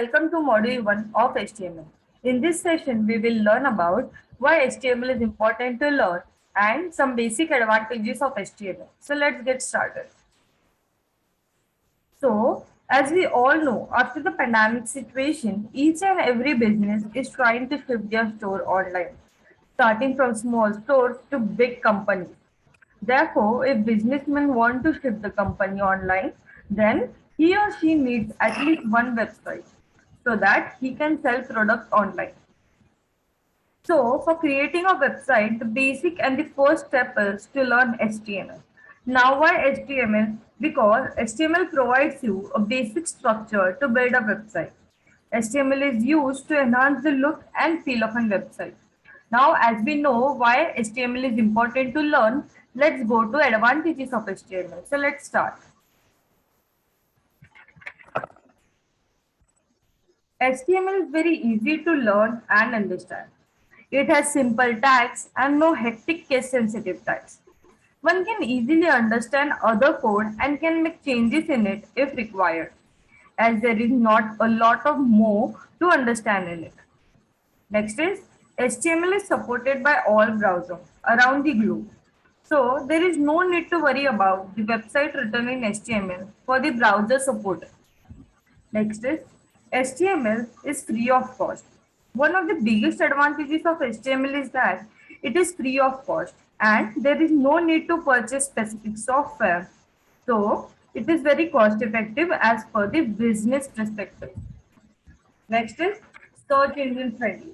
welcome to Module 1 of HTML. In this session, we will learn about why HTML is important to learn and some basic advantages of HTML. So let's get started. So, as we all know, after the pandemic situation, each and every business is trying to shift their store online, starting from small stores to big companies. Therefore, if businessmen want to shift the company online, then he or she needs at least one website so that he can sell products online. So, for creating a website, the basic and the first step is to learn HTML. Now, why HTML? Because HTML provides you a basic structure to build a website. HTML is used to enhance the look and feel of a website. Now, as we know why HTML is important to learn, let's go to advantages of HTML. So, let's start. HTML is very easy to learn and understand. It has simple tags and no hectic case-sensitive tags. One can easily understand other code and can make changes in it if required, as there is not a lot of more to understand in it. Next is HTML is supported by all browsers around the globe. So there is no need to worry about the website written in HTML for the browser support. Next is HTML is free of cost. One of the biggest advantages of HTML is that it is free of cost and there is no need to purchase specific software. So it is very cost effective as per the business perspective. Next is search engine friendly.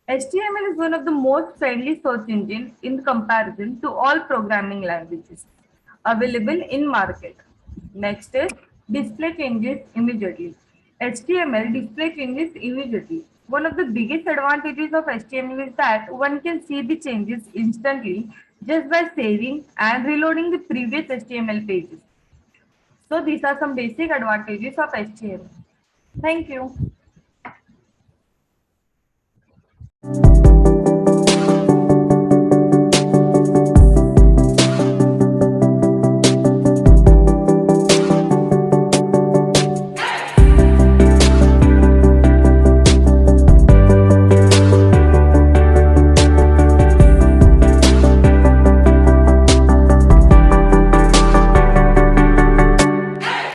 HTML is one of the most friendly search engine in comparison to all programming languages available in market. Next is display changes immediately. HTML display changes immediately. One of the biggest advantages of HTML is that one can see the changes instantly just by saving and reloading the previous HTML pages. So these are some basic advantages of HTML. Thank you.